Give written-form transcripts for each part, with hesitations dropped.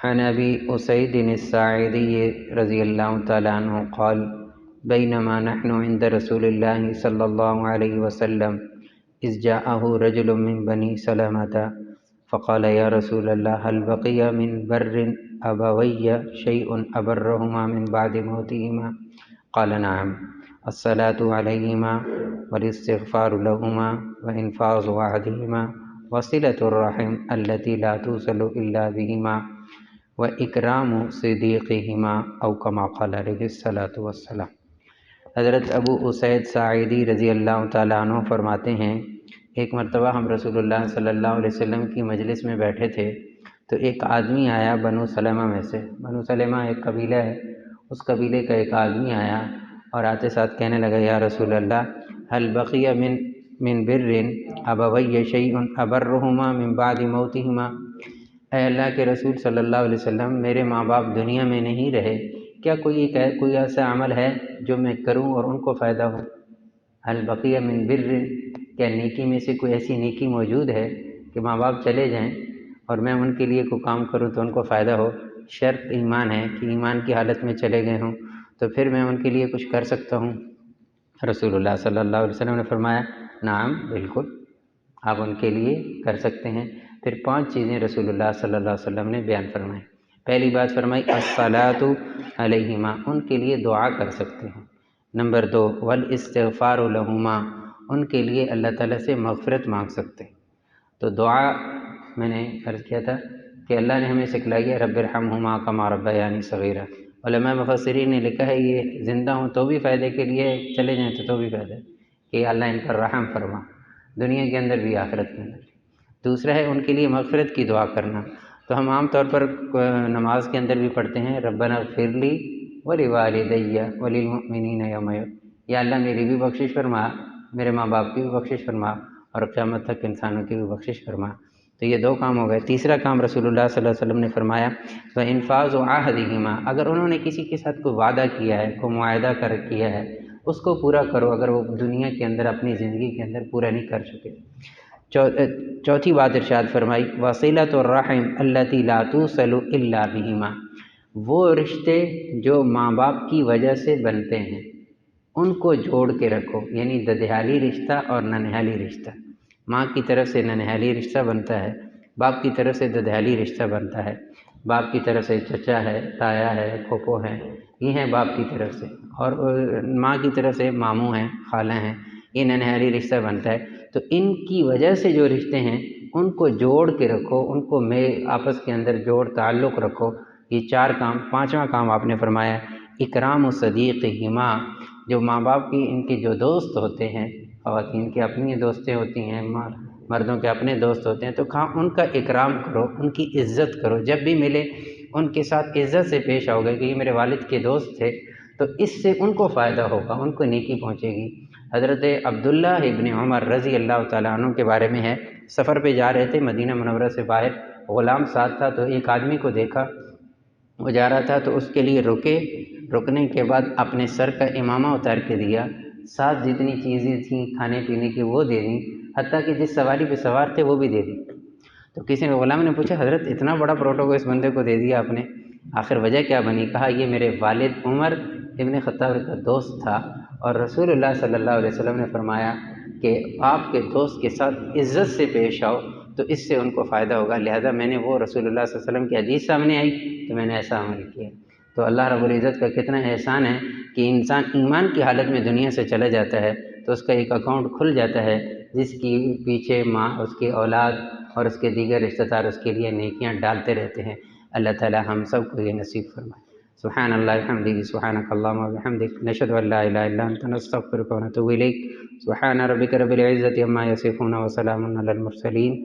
عن أبي أسيد الساعدي رضي الله تعالى عنه قال بينما نحن عند رسول الله صلى الله عليه وسلم إذ جاءه رجل من بني سلمة فقال يا رسول الله هل بقي من بر أبوي شيء أبرهما من بعد موتهما؟ قال نعم، الصلاة عليهما والاستغفار لهما وإنفاذ وعدهما وصلة الرحم التي لا توصل إلا بهما وإکرام صدیقہما او کما قال علیہ الصلاۃ والسلام۔ حضرت ابو اسید ساعدی رضی اللہ تعالیٰ عنہ فرماتے ہیں ایک مرتبہ ہم رسول اللہ صلی اللہ علیہ وسلم کی مجلس میں بیٹھے تھے تو ایک آدمی آیا بنو سلمہ میں سے۔ بنو سلمہ ایک قبیلہ ہے، اس قبیلے کا ایک آدمی آیا اور آتے ساتھ کہنے لگا یا رسول اللہ هل بقی من بر ابوی شیء ابرہما من بعد موتہما؟ اے اللہ کے رسول صلی اللہ علیہ وسلم، میرے ماں باپ دنیا میں نہیں رہے، کیا کوئی ایسا عمل ہے جو میں کروں اور ان کو فائدہ ہو؟ هل بقی من بر، کیا نیکی میں سے کوئی ایسی نیکی موجود ہے کہ ماں باپ چلے جائیں اور میں ان کے لیے کوئی کام کروں تو ان کو فائدہ ہو؟ شرط ایمان ہے کہ ایمان کی حالت میں چلے گئے ہوں تو پھر میں ان کے لیے کچھ کر سکتا ہوں؟ رسول اللہ صلی اللہ علیہ وسلم نے فرمایا نعم، بالکل آپ ان کے لیے کر سکتے ہیں۔ پھر 5 چیزیں رسول اللہ صلی اللہ علیہ وسلم نے بیان فرمائیں۔ پہلی بات فرمائی الصلاۃ علیہما، ان کے لیے دعا کر سکتے ہیں۔ نمبر 2 والاستغفار لہما، ان کے لیے اللہ تعالیٰ سے مغفرت مانگ سکتے ہیں۔ تو دعا میں نے عرض کیا تھا کہ اللہ نے ہمیں سکھلائی ہے رب ارحمہما کما ربیانی صغیرا۔ علماء مفسرین نے لکھا ہے یہ زندہ ہوں تو بھی فائدے کے لیے، چلے جائیں تو بھی فائدہ ہے کہ اللہ ان پر رحم فرما، دنیا کے اندر بھی آخرت کے اندر بھی۔ دوسرا ہے ان کے لیے مغفرت کی دعا کرنا، تو ہم عام طور پر نماز کے اندر بھی پڑھتے ہیں ربنا اغفر لی ولوالدی وللمؤمنین یوم یبعث، یا اللہ میری بھی بخشش فرما، میرے ماں باپ کی بھی بخشش فرما اور قیامت تک انسانوں کی بھی بخشش فرما۔ تو یہ 2 کام ہو گئے۔ تیسرا کام رسول اللہ صلی اللہ علیہ وسلم نے فرمایا وانفاذ عہدہما، اگر انہوں نے کسی کے ساتھ کوئی وعدہ کیا ہے، کوئی معاہدہ کیا ہے، اس کو پورا کرو اگر وہ دنیا کے اندر اپنی زندگی کے اندر پورا نہیں کر چکے۔ چوتھی بات ارشاد فرمائی وصلۃ الرحم التی لا توصل الا بہما، وہ رشتے جو ماں باپ کی وجہ سے بنتے ہیں ان کو جوڑ کے رکھو، یعنی ددھیالی رشتہ اور ننہالی رشتہ۔ ماں کی طرف سے ننہالی رشتہ بنتا ہے، باپ کی طرف سے ددھیالی رشتہ بنتا ہے۔ باپ کی طرف سے چچا ہے، تایا ہے، پھوپھو ہیں، یہ ہیں باپ کی طرف سے، اور ماں کی طرف سے ماموں ہیں، خالہ ہیں، یہ ننہالی رشتہ بنتا ہے۔ تو ان کی وجہ سے جو رشتے ہیں ان کو جوڑ کے رکھو، ان کو آپس کے اندر جوڑ تعلق رکھو۔ یہ 4 کام۔ 5واں کام آپ نے فرمایا اکرام صدیقہما، جو ماں باپ کی ان کے جو دوست ہوتے ہیں، خواتین کی اپنی دوستیں ہوتی ہیں، مردوں کے اپنے دوست ہوتے ہیں، تو ان کا اکرام کرو، ان کی عزت کرو، جب بھی ملے ان کے ساتھ عزت سے پیش آؤ گے کہ یہ میرے والد کے دوست تھے تو اس سے ان کو فائدہ ہوگا، ان کو نیکی پہنچے گی۔ حضرت عبداللہ ابن عمر رضی اللہ تعالیٰ عنہ کے بارے میں ہے، سفر پہ جا رہے تھے مدینہ منورہ سے باہر، غلام ساتھ تھا، تو ایک آدمی کو دیکھا وہ جا رہا تھا تو اس کے لیے رکنے کے بعد اپنے سر کا امامہ اتار کے دیا، ساتھ جتنی چیزیں تھیں کھانے پینے کی وہ دے دیں، حتیٰ کہ جس سواری پہ سوار تھے وہ بھی دے دی۔ تو کسی نے غلام نے پوچھا حضرت اتنا بڑا پروٹوکول اس بندے کو دے دیا آپ نے، آخر وجہ کیا بنی؟ کہا یہ میرے والد عمر ابن خطاب کا دوست تھا اور رسول اللہ صلی اللہ علیہ وسلم نے فرمایا کہ آپ کے دوست کے ساتھ عزت سے پیش آؤ تو اس سے ان کو فائدہ ہوگا، لہذا میں نے وہ رسول اللہ صلی اللہ علیہ وسلم کی حدیث سامنے آئی تو میں نے ایسا عمل کیا۔ تو اللہ رب العزت کا کتنا احسان ہے کہ انسان ایمان کی حالت میں دنیا سے چلا جاتا ہے تو اس کا ایک اکاؤنٹ کھل جاتا ہے جس کی پیچھے ماں، اس کی اولاد اور اس کے دیگر رشتہ دار اس کے لیے نیکیاں ڈالتے رہتے ہیں۔ اللہ تعالی ہم سب کو یہ نصیب فرمائے۔ سبحان اللہ وبحمدہ، سبحانک اللہم وبحمدک، نشہد ان لا الہ الا انت، نستغفرک ونتوب الیک۔ سبحان ربک رب العزۃ عما یصفون وسلام علی المرسلین،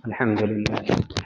الحمد للہ۔